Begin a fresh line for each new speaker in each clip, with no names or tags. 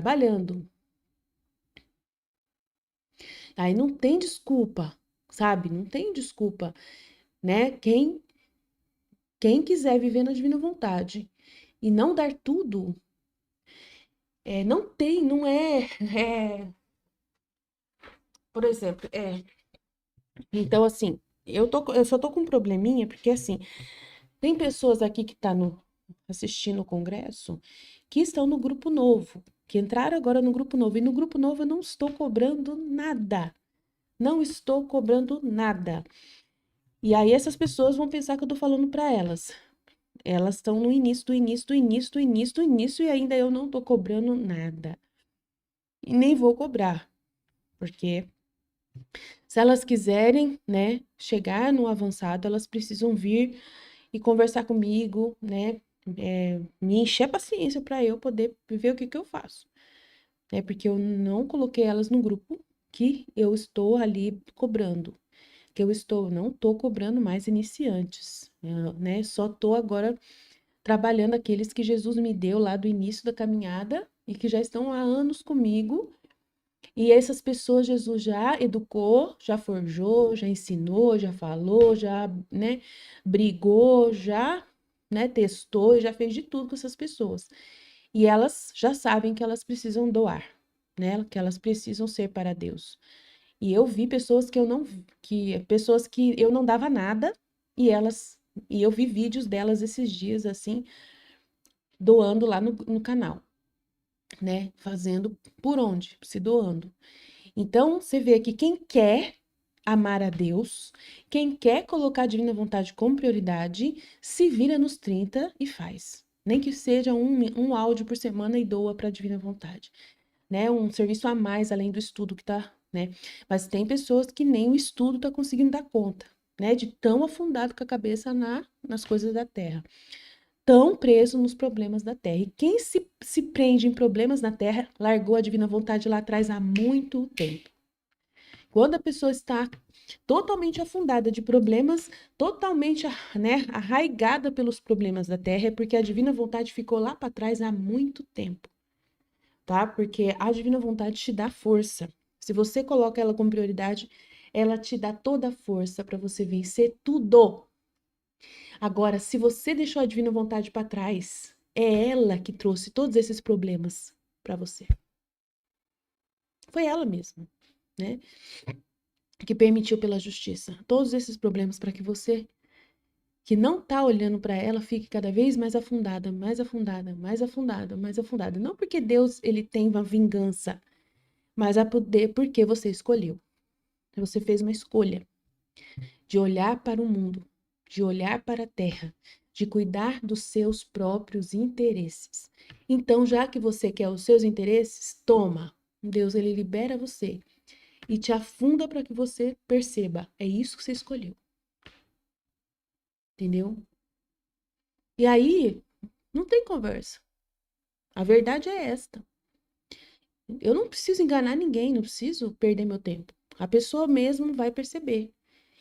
trabalhando. Aí não tem desculpa, sabe? Não tem desculpa, né? Quem quiser viver na divina vontade e não dar tudo, não tem, não por exemplo, então assim, eu só tô com um probleminha, porque assim, tem pessoas aqui que tá assistindo o congresso que estão no grupo novo, que entraram agora no grupo novo, e no grupo novo eu não estou cobrando nada, não estou cobrando nada. E aí essas pessoas vão pensar que eu tô falando para elas. Elas estão no início do início do início do início do início e ainda eu não tô cobrando nada. E nem vou cobrar, porque se elas quiserem, né, chegar no avançado, elas precisam vir e conversar comigo, né, me encher a paciência para eu poder ver o que eu faço. Porque eu não coloquei elas no grupo que eu estou ali cobrando. Não estou cobrando mais iniciantes, né? Só estou agora trabalhando aqueles que Jesus me deu lá do início da caminhada e que já estão há anos comigo. E essas pessoas Jesus já educou, já forjou, já ensinou, já falou, já, né, brigou, já, né, testou e já fez de tudo com essas pessoas. E elas já sabem que elas precisam doar, né, que elas precisam ser para Deus. E eu vi pessoas que eu não dava nada e eu vi vídeos delas esses dias assim, doando lá no canal, né? Fazendo por onde? Se doando. Então, você vê que quem quer amar a Deus, quem quer colocar a divina vontade como prioridade, se vira nos 30 e faz. Nem que seja um áudio por semana e doa para a divina vontade, né? Um serviço a mais além do estudo que tá, né? Mas tem pessoas que nem o estudo tá conseguindo dar conta, né? De tão afundado com a cabeça nas coisas da terra, tão preso nos problemas da terra. E quem se prende em problemas na terra, largou a divina vontade lá atrás há muito tempo. Quando a pessoa está totalmente afundada de problemas, totalmente, né, arraigada pelos problemas da terra, é porque a divina vontade ficou lá para trás há muito tempo, tá? Porque a divina vontade te dá força. Se você coloca ela como prioridade, ela te dá toda a força para você vencer tudo. Agora, se você deixou a divina vontade para trás, é ela que trouxe todos esses problemas para você. Foi ela mesma, né? Que permitiu pela justiça todos esses problemas para que você, que não tá olhando para ela, fique cada vez mais afundada, mais afundada, mais afundada, mais afundada. Não porque Deus ele tem uma vingança, mas porque você escolheu. Você fez uma escolha de olhar para o mundo, de olhar para a terra, de cuidar dos seus próprios interesses. Então, já que você quer os seus interesses, toma. Deus ele libera você e te afunda para que você perceba, é isso que você escolheu. Entendeu? E aí, não tem conversa. A verdade é esta. Eu não preciso enganar ninguém, não preciso perder meu tempo. A pessoa mesmo vai perceber.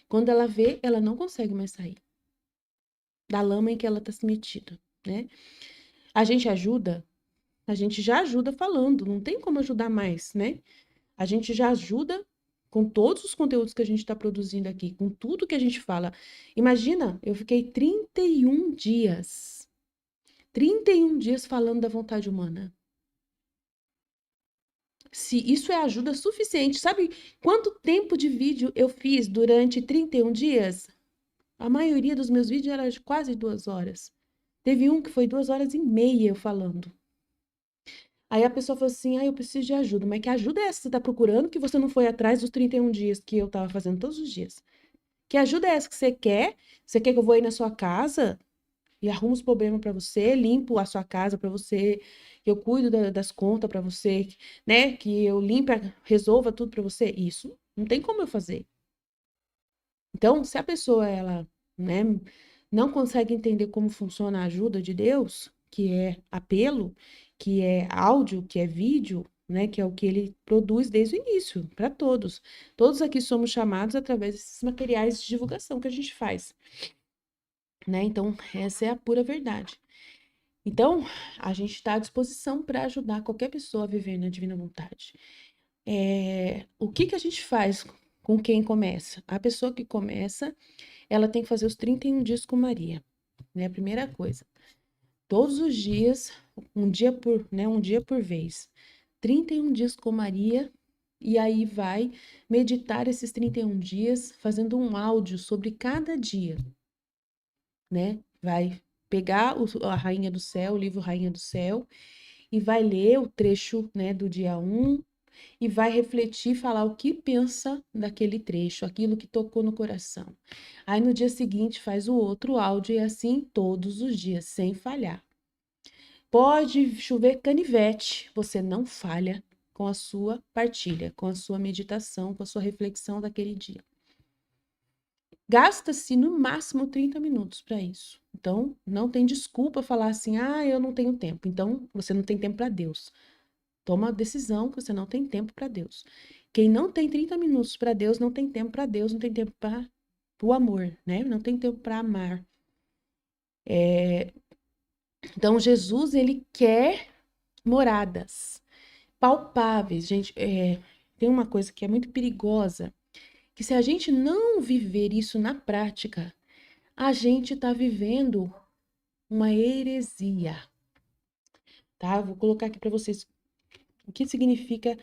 Quando ela vê, ela não consegue mais sair da lama em que ela está se metida, né? A gente ajuda, a gente já ajuda falando, não tem como ajudar mais, né? A gente já ajuda com todos os conteúdos que a gente está produzindo aqui, com tudo que a gente fala. Imagina, eu fiquei 31 dias falando da vontade humana. Se isso é ajuda suficiente, sabe quanto tempo de vídeo eu fiz durante 31 dias? A maioria dos meus vídeos era de quase 2 horas. Teve um que foi 2 horas e meia eu falando. Aí a pessoa falou assim: eu preciso de ajuda. Mas que ajuda é essa que você tá procurando que você não foi atrás dos 31 dias que eu tava fazendo todos os dias? Que ajuda é essa que você quer? Você quer que eu vou aí na sua casa e arrumo os problemas para você, limpo a sua casa para você, que eu cuido das contas para você, né? Que eu limpe, resolva tudo para você? Isso não tem como eu fazer. Então, se a pessoa, ela, né, não consegue entender como funciona a ajuda de Deus, que é apelo, que é áudio, que é vídeo, né, que é o que ele produz desde o início, para todos. Todos aqui somos chamados através desses materiais de divulgação que a gente faz, né? Então, essa é a pura verdade. Então, a gente está à disposição para ajudar qualquer pessoa a viver na divina vontade. O que que a gente faz com quem começa? A pessoa que começa, ela tem que fazer os 31 dias com Maria, né? A primeira coisa. Todos os dias, um dia por vez. 31 dias com Maria, e aí vai meditar esses 31 dias, fazendo um áudio sobre cada dia, né? Vai pegar a Rainha do Céu, o livro Rainha do Céu, e vai ler o trecho, né, do dia 1, e vai refletir, falar o que pensa daquele trecho, aquilo que tocou no coração. Aí no dia seguinte faz o outro áudio, e assim todos os dias, sem falhar. Pode chover canivete, você não falha com a sua partilha, com a sua meditação, com a sua reflexão daquele dia. Gasta-se no máximo 30 minutos para isso. Então, não tem desculpa falar assim: ah, eu não tenho tempo. Então, você não tem tempo para Deus. Toma a decisão que você não tem tempo para Deus. Quem não tem 30 minutos para Deus, não tem tempo para Deus, não tem tempo para o amor, né? Não tem tempo para amar. Então, Jesus, ele quer moradas palpáveis. Gente, tem uma coisa que é muito perigosa, que se a gente não viver isso na prática, a gente está vivendo uma heresia, tá? Vou colocar aqui para vocês o que significa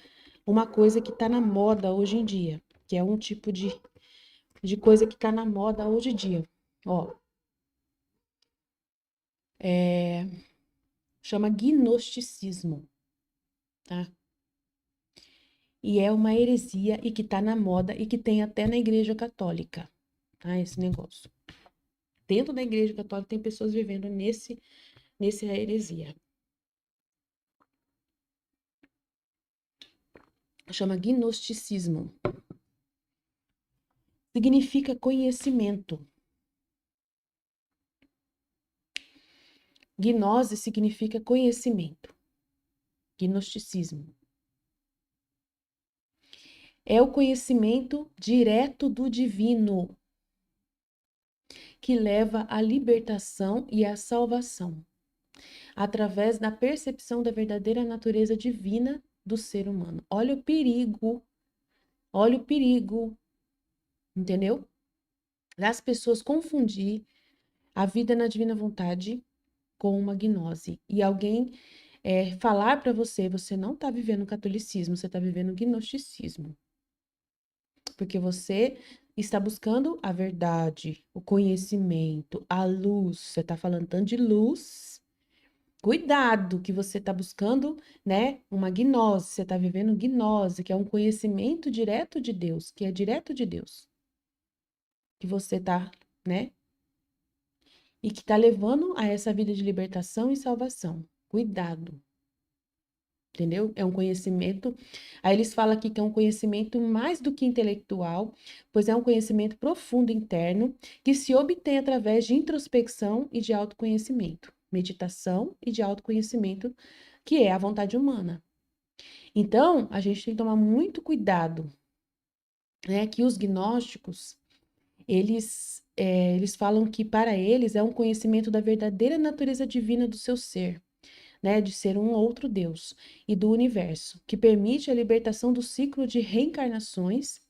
uma coisa que está na moda hoje em dia, que é um tipo de coisa que está na moda hoje em dia. Ó, chama gnosticismo, tá? E é uma heresia e que está na moda e que tem até na Igreja Católica, tá? Esse negócio. Dentro da Igreja Católica tem pessoas vivendo nessa heresia. Chama gnosticismo. Significa conhecimento. Gnose significa conhecimento. Gnosticismo. É o conhecimento direto do divino, que leva à libertação e à salvação, através da percepção da verdadeira natureza divina do ser humano. Olha o perigo, entendeu? Das pessoas confundir a vida na divina vontade com uma gnose. E alguém falar para você, você não está vivendo o catolicismo, você está vivendo o gnosticismo. Porque você está buscando a verdade, o conhecimento, a luz. Você está falando tanto de luz. Cuidado que você está buscando, né, uma gnose. Você está vivendo gnose, que é um conhecimento direto de Deus, que é direto de Deus. Que você está, né? E que está levando a essa vida de libertação e salvação. Cuidado. Entendeu? É um conhecimento. Aí eles falam aqui que é um conhecimento mais do que intelectual, pois é um conhecimento profundo interno que se obtém através de introspecção e de autoconhecimento, meditação e de autoconhecimento, que é a vontade humana. Então, a gente tem que tomar muito cuidado, né? Que os gnósticos, eles falam que para eles é um conhecimento da verdadeira natureza divina do seu ser, né, de ser um outro Deus e do universo, que permite a libertação do ciclo de reencarnações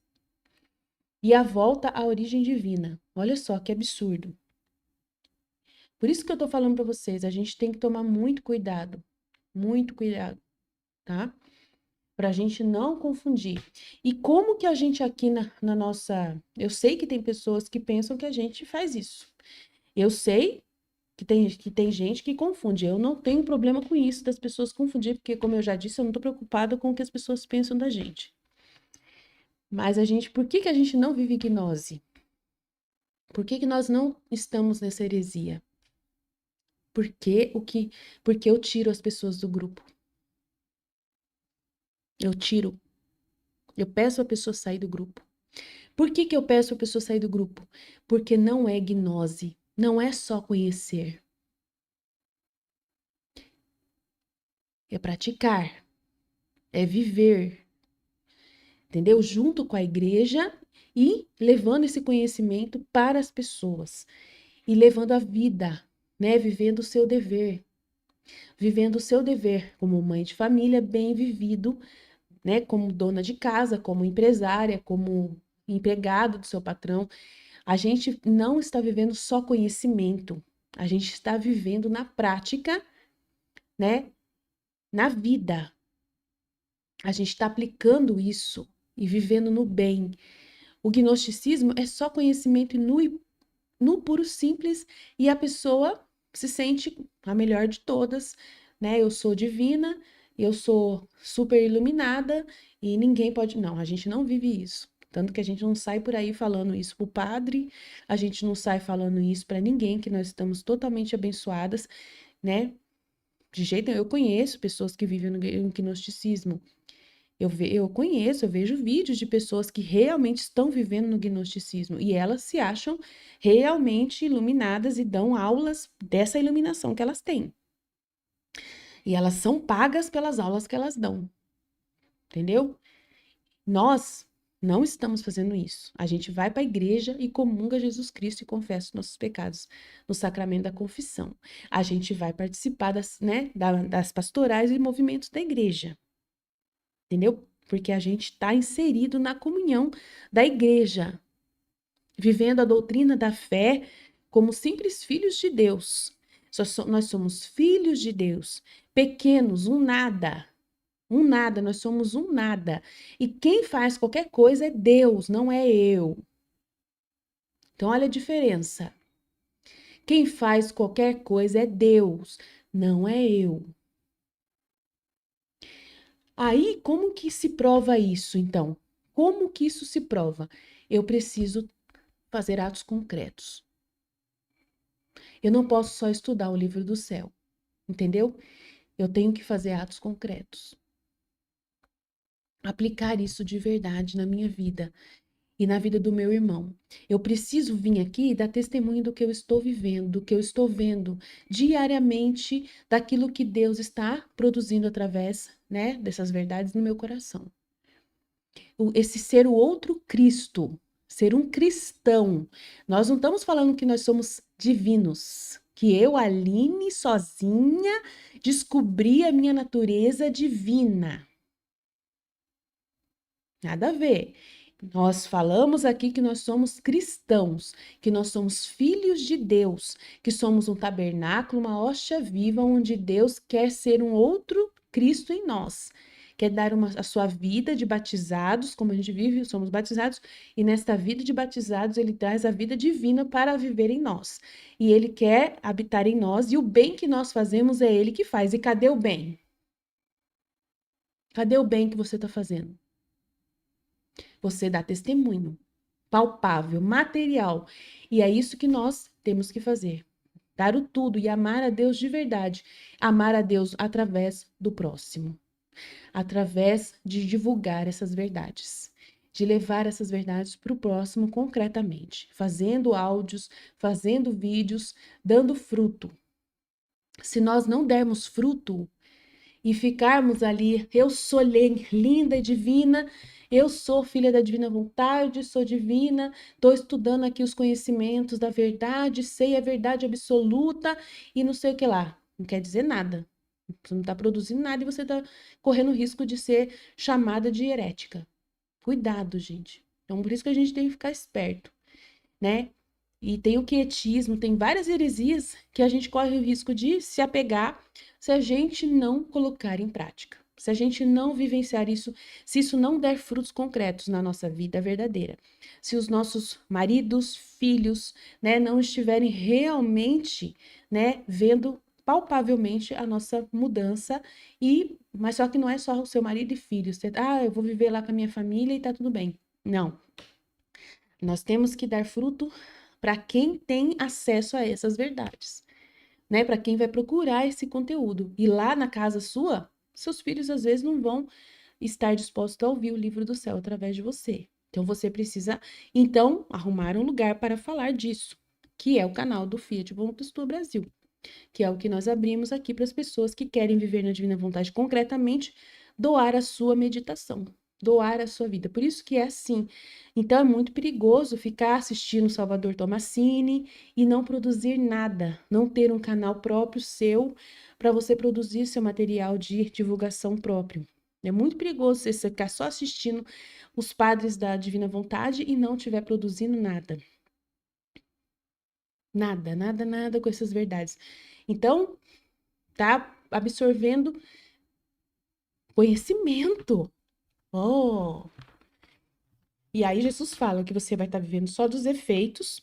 e a volta à origem divina. Olha só que absurdo. Por isso que eu tô falando para vocês, a gente tem que tomar muito cuidado, tá? Pra gente não confundir. E como que a gente aqui na nossa. Eu sei que tem pessoas que pensam que a gente faz isso. Eu sei que tem gente que confunde. Eu não tenho problema com isso, das pessoas confundir, porque, como eu já disse, eu não estou preocupada com o que as pessoas pensam da gente. Mas por que que a gente não vive gnose? Por que que nós não estamos nessa heresia? Porque eu tiro as pessoas do grupo. Eu tiro. Eu peço a pessoa sair do grupo. Por que que eu peço a pessoa sair do grupo? Porque não é gnose. Não é só conhecer. É praticar. É viver. Entendeu? Junto com a igreja e levando esse conhecimento para as pessoas e levando a vida, né? Vivendo o seu dever. vivendo o seu dever como mãe de família, bem vivido, né? Como dona de casa, como empresária, como empregado do seu patrão. A gente não está vivendo só conhecimento, a gente está vivendo na prática, né? Na vida. A gente está aplicando isso e vivendo no bem. O gnosticismo é só conhecimento no puro simples e a pessoa se sente a melhor de todas, né? Eu sou divina, eu sou super iluminada e ninguém pode. Não, a gente não vive isso. Tanto que a gente não sai por aí falando isso pro padre, a gente não sai falando isso para ninguém, que nós estamos totalmente abençoadas, né? De jeito nenhum. Eu conheço pessoas que vivem no gnosticismo. Eu conheço, eu vejo vídeos de pessoas que realmente estão vivendo no gnosticismo e elas se acham realmente iluminadas e dão aulas dessa iluminação que elas têm. E elas são pagas pelas aulas que elas dão, entendeu? Nós não estamos fazendo isso. A gente vai para a igreja e comunga Jesus Cristo e confessa os nossos pecados no sacramento da confissão. A gente vai participar das pastorais e movimentos da igreja. Entendeu? Porque a gente está inserido na comunhão da igreja, vivendo a doutrina da fé como simples filhos de Deus. Nós somos filhos de Deus, pequenos, um nada, nós somos um nada. E quem faz qualquer coisa é Deus, não é eu. Então, olha a diferença. Quem faz qualquer coisa é Deus, não é eu. Aí, como que se prova isso, então? Como que isso se prova? Eu preciso fazer atos concretos. Eu não posso só estudar o livro do céu, entendeu? Eu tenho que fazer atos concretos. Aplicar isso de verdade na minha vida e na vida do meu irmão. Eu preciso vir aqui e dar testemunho do que eu estou vivendo, do que eu estou vendo diariamente, daquilo que Deus está produzindo através, né, dessas verdades no meu coração. Esse ser o outro Cristo, ser um cristão. Nós não estamos falando que nós somos divinos, que eu, Aline, sozinha, descobri a minha natureza divina. Nada a ver. Nós falamos aqui que nós somos cristãos, que nós somos filhos de Deus, que somos um tabernáculo, uma hóstia viva, onde Deus quer ser um outro Cristo em nós. Quer dar a sua vida de batizados, como a gente vive, somos batizados, e nesta vida de batizados ele traz a vida divina para viver em nós. E ele quer habitar em nós, e o bem que nós fazemos é ele que faz. E cadê o bem? Cadê o bem que você está fazendo? Você dá testemunho, palpável, material. E é isso que nós temos que fazer. Dar o tudo e amar a Deus de verdade. Amar a Deus através do próximo. Através de divulgar essas verdades. De levar essas verdades para o próximo concretamente. Fazendo áudios, fazendo vídeos, dando fruto. Se nós não dermos fruto, e ficarmos ali, eu sou linda e divina, eu sou filha da divina vontade, sou divina, estou estudando aqui os conhecimentos da verdade, sei a verdade absoluta e não sei o que lá. Não quer dizer nada. Você não está produzindo nada e você está correndo o risco de ser chamada de herética. Cuidado, gente. Então, por isso que a gente tem que ficar esperto, né? E tem o quietismo, tem várias heresias que a gente corre o risco de se apegar se a gente não colocar em prática. Se a gente não vivenciar isso, se isso não der frutos concretos na nossa vida verdadeira. Se os nossos maridos, filhos, né, não estiverem realmente, né, vendo palpavelmente a nossa mudança mas só que não é só o seu marido e filhos. Eu vou viver lá com a minha família e tá tudo bem. Não. Nós temos que dar fruto para quem tem acesso a essas verdades, né? Para quem vai procurar esse conteúdo. E lá na casa sua, seus filhos às vezes não vão estar dispostos a ouvir o livro do céu através de você. Então você precisa, então, arrumar um lugar para falar disso, que é o canal do Fiat Bom Pastor Brasil, que é o que nós abrimos aqui para as pessoas que querem viver na divina vontade concretamente, doar a sua meditação. doar a sua vida. Por isso que é assim. Então é muito perigoso ficar assistindo Salvador Tomasini e não produzir nada, não ter um canal próprio seu para você produzir seu material de divulgação próprio. É muito perigoso você ficar só assistindo os padres da Divina Vontade e não estiver produzindo nada. Nada, nada, nada com essas verdades. Então, tá absorvendo conhecimento. Oh! E aí Jesus fala que você vai estar vivendo só dos efeitos,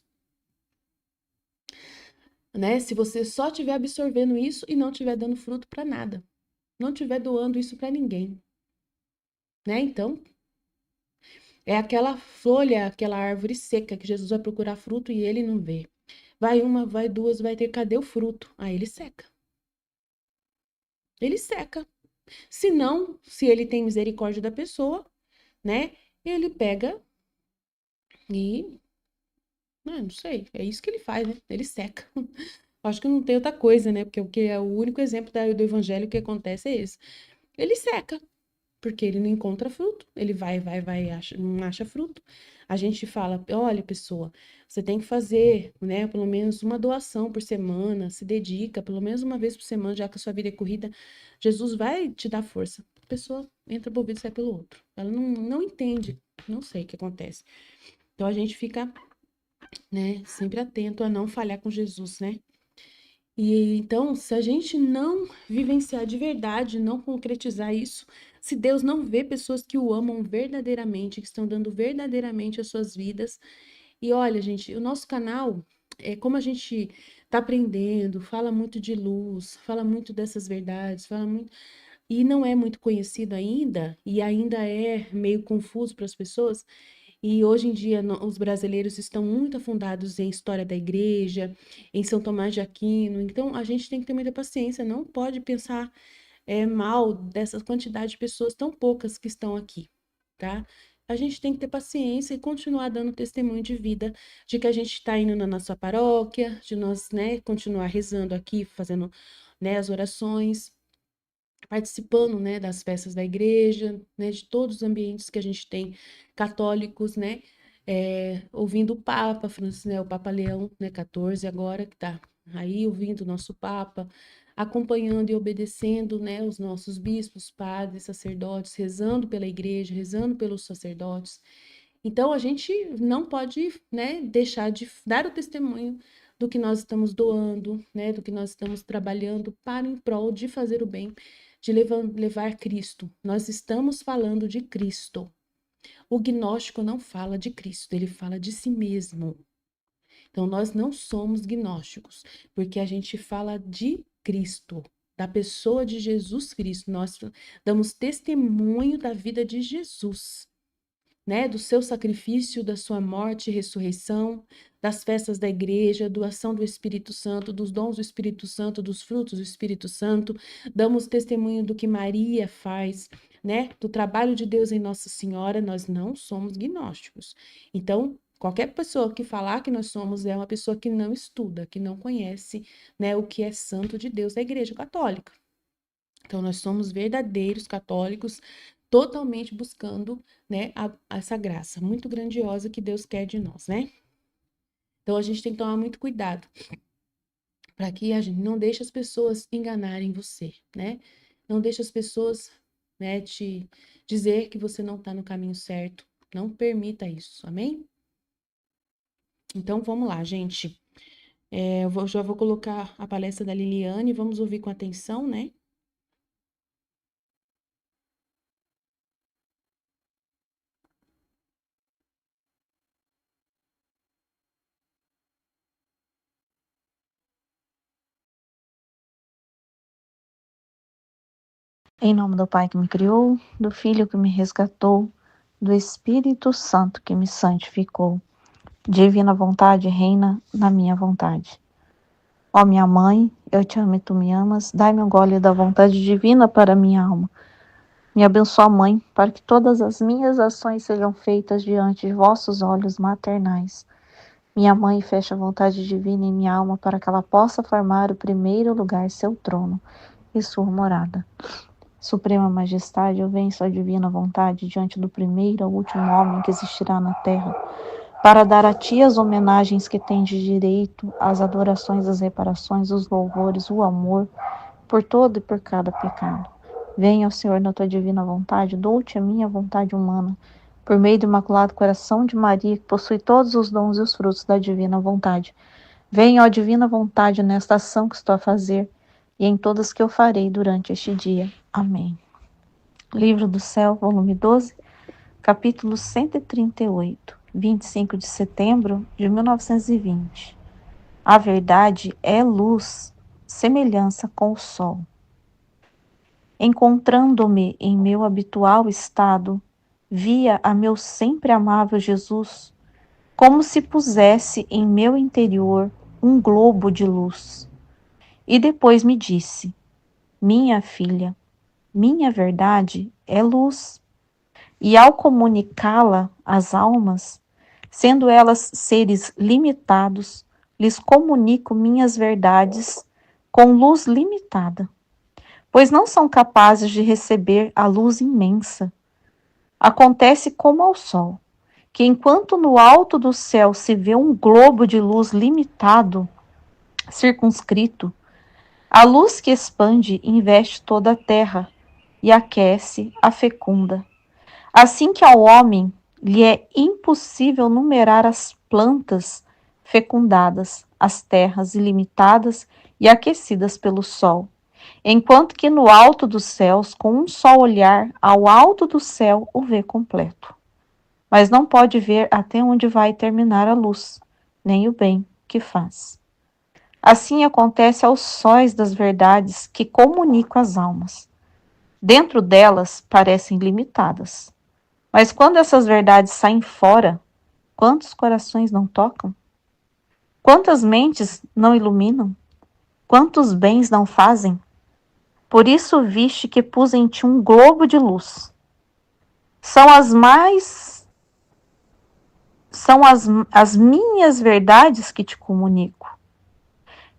né? Se você só estiver absorvendo isso e não estiver dando fruto para nada, não estiver doando isso para ninguém, né? Então, é aquela folha, aquela árvore seca que Jesus vai procurar fruto e ele não vê. Vai uma, vai duas, vai ter, cadê o fruto? Aí ele seca. Ele seca. Se não, se ele tem misericórdia da pessoa, né? Ele pega e, não sei, é isso que ele faz, né? Ele seca. Acho que não tem outra coisa, né? Porque o que é o único exemplo do evangelho que acontece é esse. Ele seca, porque ele não encontra fruto. Ele vai, acha, não acha fruto. A gente fala, olha, pessoa, você tem que fazer, né, pelo menos uma doação por semana, se dedica, pelo menos uma vez por semana, já que a sua vida é corrida, Jesus vai te dar força. A pessoa entra por um ouvido e sai pelo outro. Ela não entende, não sei o que acontece. Então a gente fica, né, sempre atento a não falhar com Jesus, né? E então, se a gente não vivenciar de verdade, não concretizar isso, se Deus não vê pessoas que o amam verdadeiramente, que estão dando verdadeiramente as suas vidas. E olha, gente, o nosso canal, é como a gente está aprendendo, fala muito de luz, fala muito dessas verdades, fala muito e não é muito conhecido ainda, e ainda é meio confuso para as pessoas. E hoje em dia os brasileiros estão muito afundados em história da igreja, em São Tomás de Aquino. Então a gente tem que ter muita paciência, não pode pensar mal dessa quantidade de pessoas tão poucas que estão aqui, tá? A gente tem que ter paciência e continuar dando testemunho de vida, de que a gente está indo na nossa paróquia, de nós, né, continuar rezando aqui, fazendo, né, as orações, participando, né, das festas da igreja, né, de todos os ambientes que a gente tem católicos, né, ouvindo o Papa Francisco, né, o Papa Leão, né, 14 agora, que tá aí ouvindo o nosso Papa, acompanhando e obedecendo, né, os nossos bispos, padres, sacerdotes, rezando pela igreja, rezando pelos sacerdotes. Então, a gente não pode, né, deixar de dar o testemunho do que nós estamos doando, né, do que nós estamos trabalhando para em prol de fazer o bem, de levar Cristo. Nós estamos falando de Cristo. O gnóstico não fala de Cristo, ele fala de si mesmo. Então, nós não somos gnósticos, porque a gente fala de Cristo, da pessoa de Jesus Cristo. Nós damos testemunho da vida de Jesus, né, do seu sacrifício, da sua morte e ressurreição, das festas da igreja, doação do Espírito Santo, dos dons do Espírito Santo, dos frutos do Espírito Santo, damos testemunho do que Maria faz, né, do trabalho de Deus em Nossa Senhora. Nós não somos gnósticos. Então, qualquer pessoa que falar que nós somos é uma pessoa que não estuda, que não conhece, né, o que é santo de Deus da Igreja Católica. Então, nós somos verdadeiros católicos, totalmente buscando, né, essa graça muito grandiosa que Deus quer de nós, né? Então, a gente tem que tomar muito cuidado para que a gente não deixe as pessoas enganarem você, né? Não deixe as pessoas, né, te dizer que você não está no caminho certo. Não permita isso, amém? Então, vamos lá, gente. Já vou colocar a palestra da Liliane, vamos ouvir com atenção, né?
Em nome do Pai que me criou, do Filho que me resgatou, do Espírito Santo que me santificou. Divina vontade reina na minha vontade. Ó minha mãe, eu te amo e tu me amas, dai-me um gole da vontade divina para minha alma. Me abençoa, Mãe, para que todas as minhas ações sejam feitas diante de vossos olhos maternais. Minha Mãe, fecha a vontade divina em minha alma para que ela possa formar o primeiro lugar seu trono e sua morada. Suprema Majestade, eu venho em sua divina vontade diante do primeiro ao último homem que existirá na terra, para dar a ti as homenagens que tens de direito, as adorações, as reparações, os louvores, o amor, por todo e por cada pecado. Venha, ó Senhor, na tua divina vontade, dou-te a minha vontade humana, por meio do Imaculado Coração de Maria, que possui todos os dons e os frutos da divina vontade. Venha, ó divina vontade, nesta ação que estou a fazer, e em todas que eu farei durante este dia. Amém. Livro do Céu, volume 12, capítulo 138, 25 de setembro de 1920. A verdade é luz, semelhança com o sol. Encontrando-me em meu habitual estado, via a meu sempre amável Jesus, como se pusesse em meu interior um globo de luz. E depois me disse: minha filha, minha verdade é luz. E ao comunicá-la às almas, sendo elas seres limitados, lhes comunico minhas verdades com luz limitada, pois não são capazes de receber a luz imensa. Acontece como ao sol, que enquanto no alto do céu se vê um globo de luz limitado, circunscrito, a luz que expande investe toda a terra e aquece, a fecunda. Assim que ao homem lhe é impossível numerar as plantas fecundadas, as terras ilimitadas e aquecidas pelo sol, enquanto que no alto dos céus, com um só olhar ao alto do céu, o vê completo. Mas não pode ver até onde vai terminar a luz, nem o bem que faz. Assim acontece aos sóis das verdades que comunicam às almas. Dentro delas parecem limitadas. Mas quando essas verdades saem fora, quantos corações não tocam? Quantas mentes não iluminam? Quantos bens não fazem? Por isso viste que pus em ti um globo de luz. São as minhas verdades que te comunico.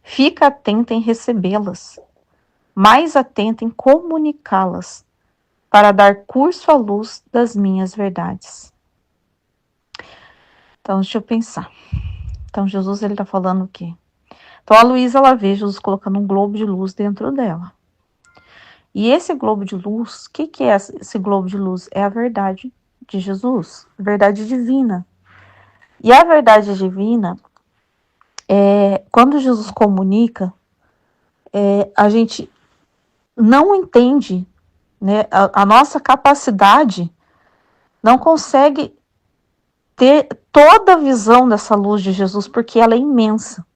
Fica atenta em recebê-las, mais atenta em comunicá-las, para dar curso à luz das minhas verdades. Então, deixa eu pensar. Então, Jesus, ele está falando o quê? Então, a Luísa, ela vê Jesus colocando um globo de luz dentro dela. E esse globo de luz, o que é esse globo de luz? É a verdade de Jesus, a verdade divina. E a verdade divina, quando Jesus comunica, a gente não entende, né? A nossa capacidade não consegue ter toda a visão dessa luz de Jesus, porque ela é imensa.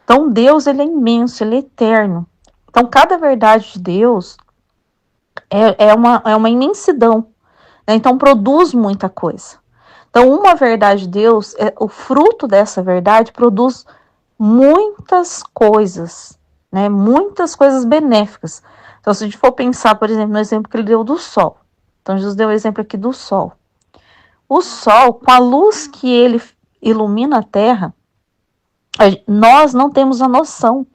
Então, Deus, ele é imenso, ele é eterno. Então, cada verdade de Deus é uma imensidão, né? Então, produz muita coisa. Então, uma verdade de Deus, o fruto dessa verdade produz muitas coisas, né? Muitas coisas benéficas. Então, se a gente for pensar, por exemplo, no exemplo que ele deu do sol. Então, Jesus deu o exemplo aqui do sol. O sol, com a luz que ele ilumina a terra, nós não temos a noção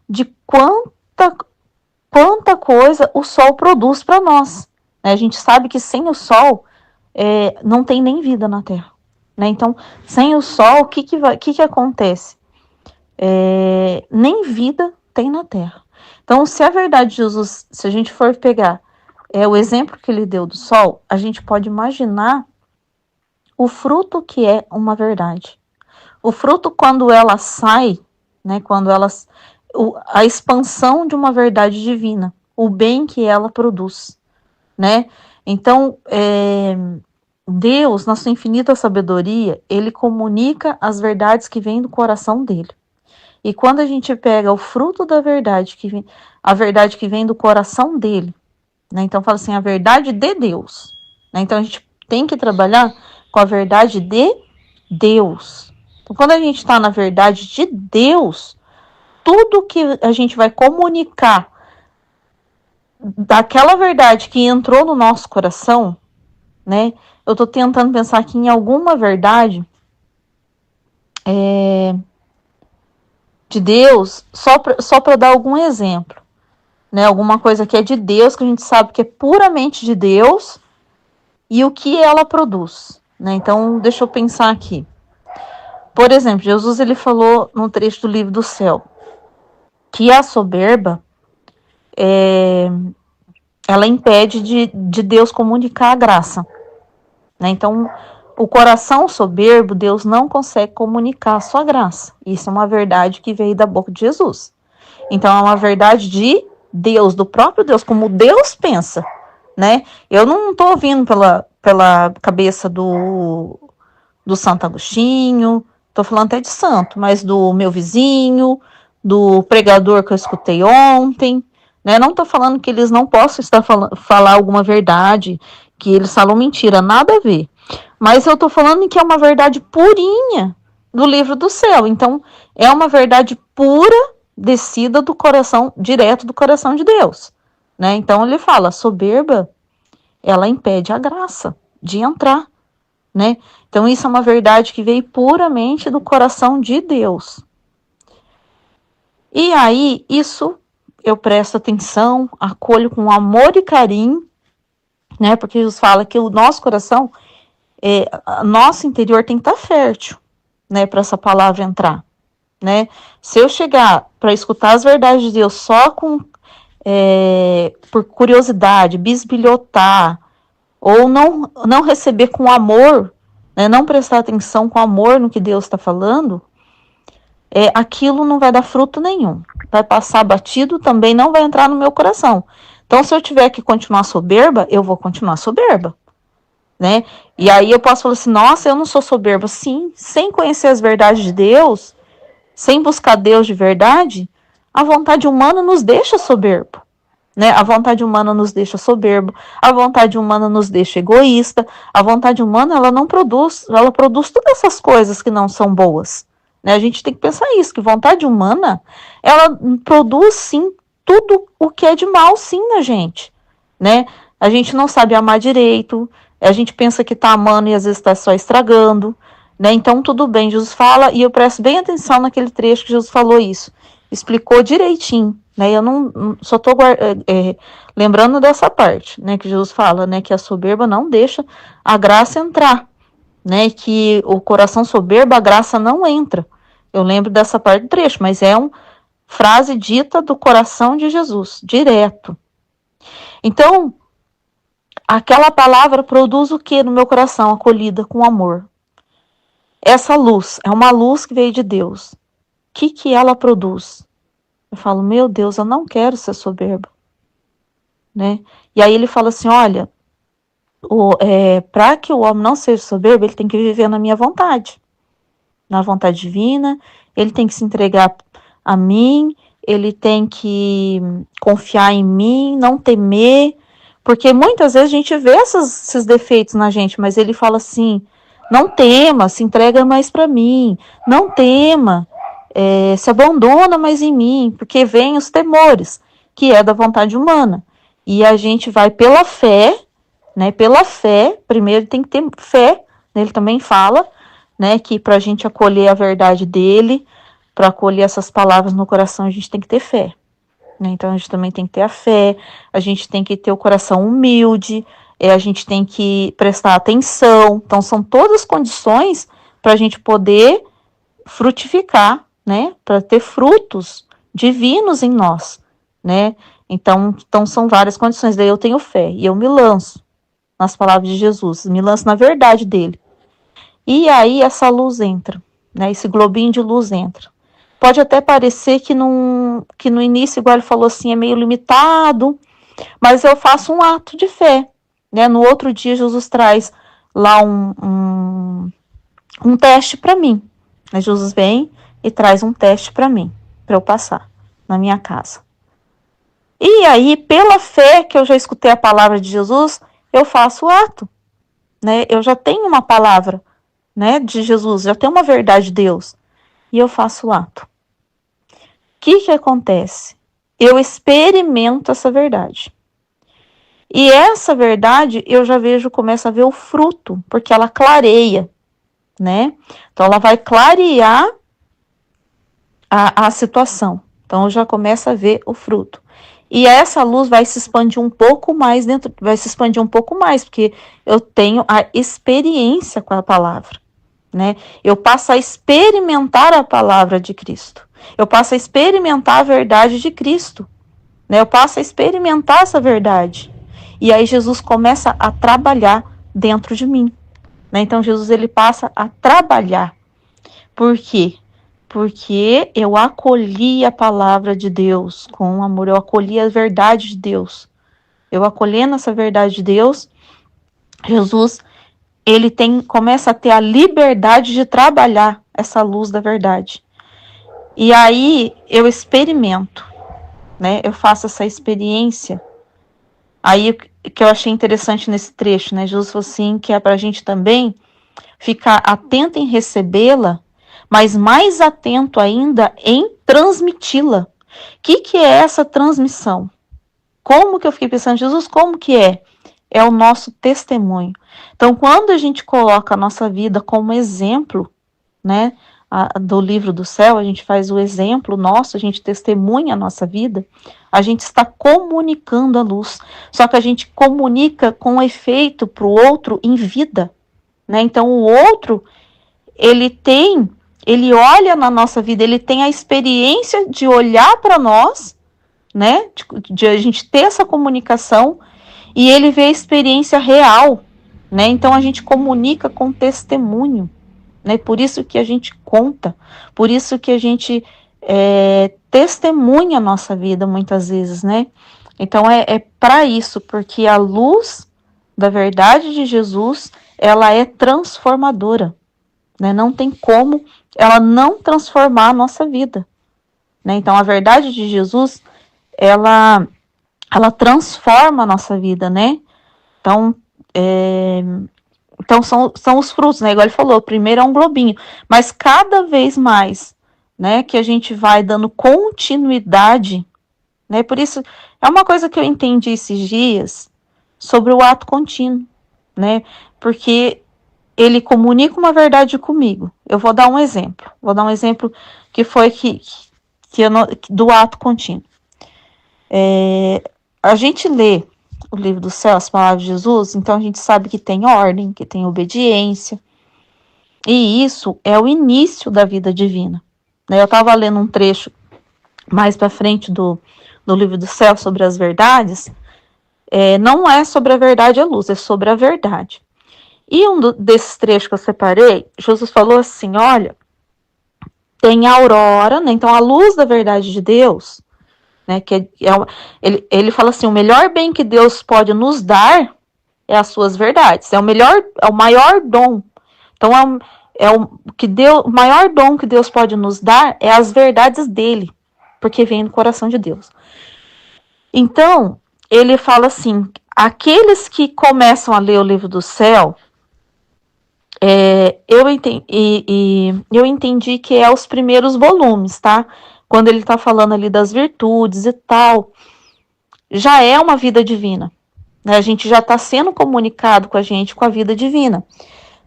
de quanta coisa o sol produz para nós. Né? A gente sabe que sem o sol não tem nem vida na Terra. Né? Então, sem o sol, o que acontece? Nem vida tem na Terra. Então, se a verdade de Jesus, se a gente for pegar o exemplo que ele deu do sol, a gente pode imaginar o fruto que é uma verdade. O fruto, quando ela sai, né, a expansão de uma verdade divina, o bem que ela produz, né? Então, Deus, na sua infinita sabedoria, ele comunica as verdades que vêm do coração dele. E quando a gente pega o fruto da verdade, a verdade que vem do coração dele, né? Então fala assim, a verdade de Deus. Né? Então a gente tem que trabalhar com a verdade de Deus. Então, quando a gente está na verdade de Deus, tudo que a gente vai comunicar daquela verdade que entrou no nosso coração, né? Eu estou tentando pensar aqui em alguma verdade de Deus, só para dar algum exemplo. né? Alguma coisa que é de Deus, que a gente sabe que é puramente de Deus, e o que ela produz, né? Então, deixa eu pensar aqui. Por exemplo, Jesus ele falou no trecho do livro do céu que a soberba ela impede de Deus comunicar a graça, né? Então, o coração soberbo, Deus não consegue comunicar a sua graça. Isso é uma verdade que veio da boca de Jesus. Então, é uma verdade de Deus, do próprio Deus, como Deus pensa, né? Eu não estou ouvindo pela cabeça do Santo Agostinho, estou falando até de santo, mas do meu vizinho, do pregador que eu escutei ontem, né? Não estou falando que eles não possam estar falar alguma verdade, que eles falam mentira, nada a ver. Mas eu estou falando que é uma verdade purinha do livro do céu. Então, é uma verdade pura, descida do coração, direto do coração de Deus, né? Então, ele fala, a soberba, ela impede a graça de entrar, né? Então, isso é uma verdade que veio puramente do coração de Deus. E aí, isso eu presto atenção, acolho com amor e carinho, né? Porque Jesus fala que o nosso coração, nosso interior tem que estar fértil, né? Para essa palavra entrar, né? Se eu chegar para escutar as verdades de Deus só por curiosidade, bisbilhotar, ou não receber com amor, né? Não prestar atenção com amor no que Deus está falando, aquilo não vai dar fruto nenhum. Vai passar batido, também não vai entrar no meu coração. Então, se eu tiver que continuar soberba, eu vou continuar soberba, né? E aí eu posso falar assim, nossa, eu não sou soberba. Sim, sem conhecer as verdades de Deus, sem buscar Deus de verdade, a vontade humana nos deixa soberbo, né? A vontade humana nos deixa soberbo, a vontade humana nos deixa egoísta, a vontade humana, ela produz todas essas coisas que não são boas, né? A gente tem que pensar isso, que vontade humana, ela produz sim tudo o que é de mal sim na gente, né? A gente não sabe amar direito, a gente pensa que tá amando e às vezes está só estragando, né? Então tudo bem, Jesus fala, e eu presto bem atenção naquele trecho que Jesus falou isso, explicou direitinho, né? Eu não só estou lembrando dessa parte, né? Que Jesus fala, né? Que a soberba não deixa a graça entrar, né? Que o coração soberbo, a graça não entra. Eu lembro dessa parte do trecho, mas é uma frase dita do coração de Jesus, direto. Então, aquela palavra produz o que no meu coração? Acolhida com amor. Essa luz é uma luz que veio de Deus. O que ela produz? Eu falo, meu Deus, eu não quero ser soberba, né? E aí ele fala assim, olha, para que o homem não seja soberbo, ele tem que viver na minha vontade, na vontade divina, ele tem que se entregar a mim, ele tem que confiar em mim, não temer, porque muitas vezes a gente vê esses defeitos na gente, mas ele fala assim, não tema, se entrega mais para mim, não tema, se abandona mais em mim, porque vem os temores, que é da vontade humana. E a gente vai pela fé, né? Pela fé, primeiro tem que ter fé, né? Ele também fala, né? Que para a gente acolher a verdade dele, para acolher essas palavras no coração, a gente tem que ter fé, né? Então a gente também tem que ter a fé, a gente tem que ter o coração humilde, a gente tem que prestar atenção. Então são todas condições para a gente poder frutificar, né? Para ter frutos divinos em nós, né? Então são várias condições. Daí eu tenho fé e eu me lanço nas palavras de Jesus, me lanço na verdade dele. E aí essa luz entra, né? Esse globinho de luz entra. Pode até parecer que no início, igual ele falou assim, é meio limitado, mas eu faço um ato de fé, né? No outro dia Jesus traz lá um teste para mim. Jesus vem e traz um teste para mim, para eu passar na minha casa. E aí, pela fé que eu já escutei a palavra de Jesus, eu faço o ato, né? Eu já tenho uma palavra, né, de Jesus, já tenho uma verdade de Deus, e eu faço o ato. O que acontece? Eu experimento essa verdade. E essa verdade, eu já começo a ver o fruto, porque ela clareia, né? Então, ela vai clarear a situação. Então, eu já começo a ver o fruto. E essa luz vai se expandir um pouco mais dentro, vai se expandir um pouco mais, porque eu tenho a experiência com a palavra, né? Eu passo a experimentar a palavra de Cristo. Eu passo a experimentar a verdade de Cristo, né? Eu passo a experimentar essa verdade. E aí Jesus começa a trabalhar dentro de mim, né? Então Jesus ele passa a trabalhar. Por quê? Porque eu acolhi a palavra de Deus com amor, eu acolhi a verdade de Deus. Eu acolhendo essa verdade de Deus, Jesus, ele começa a ter a liberdade de trabalhar essa luz da verdade. E aí eu experimento, né? Eu faço essa experiência. Aí que eu achei interessante nesse trecho, né? Jesus falou assim, que é para a gente também ficar atento em recebê-la, mas mais atento ainda em transmiti-la. O que é essa transmissão? Como que eu fiquei pensando, Jesus, como que é? É o nosso testemunho. Então, quando a gente coloca a nossa vida como exemplo, né, do livro do céu, a gente faz o exemplo nosso, a gente testemunha a nossa vida, a gente está comunicando a luz. Só que a gente comunica com efeito para o outro em vida, né? Então, o outro, ele olha na nossa vida, ele tem a experiência de olhar para nós, né? De a gente ter essa comunicação e ele vê a experiência real, né? Então a gente comunica com testemunho, né? Por isso que a gente conta, por isso que a gente testemunha a nossa vida muitas vezes, né? Então é para isso, porque a luz da verdade de Jesus, ela é transformadora, né? Não tem como ela não transformar a nossa vida, né? Então a verdade de Jesus, ela transforma a nossa vida, né? Então, então são os frutos, né? Igual ele falou, primeiro é um globinho, mas cada vez mais, né, que a gente vai dando continuidade, né? Por isso, é uma coisa que eu entendi esses dias sobre o ato contínuo, né? Porque ele comunica uma verdade comigo. Eu vou dar um exemplo. Vou dar um exemplo que foi do ato contínuo. A gente lê o livro do céu, as palavras de Jesus, então a gente sabe que tem ordem, que tem obediência. E isso é o início da vida divina. Eu estava lendo um trecho mais para frente do livro do céu sobre as verdades. Não é sobre a verdade e a luz, é sobre a verdade. E desses trechos que eu separei, Jesus falou assim, olha, tem a aurora, né? Então a luz da verdade de Deus, né? Ele fala assim, o melhor bem que Deus pode nos dar é as suas verdades, é o maior dom. Então o maior dom que Deus pode nos dar é as verdades dele, porque vem do coração de Deus. Então ele fala assim, aqueles que começam a ler o livro do céu, eu entendi que é os primeiros volumes, tá? Quando ele está falando ali das virtudes e tal, já é uma vida divina, né? A gente já está sendo comunicado com a vida divina.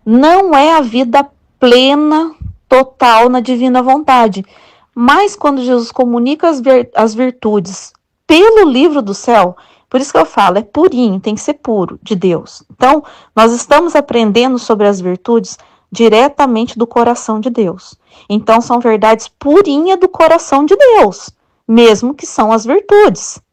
Não é a vida plena, total na divina vontade, mas quando Jesus comunica as virtudes pelo livro do céu, por isso que eu falo, é purinho, tem que ser puro, de Deus. Então, nós estamos aprendendo sobre as virtudes diretamente do coração de Deus. Então, são verdades purinhas do coração de Deus, mesmo que são as virtudes,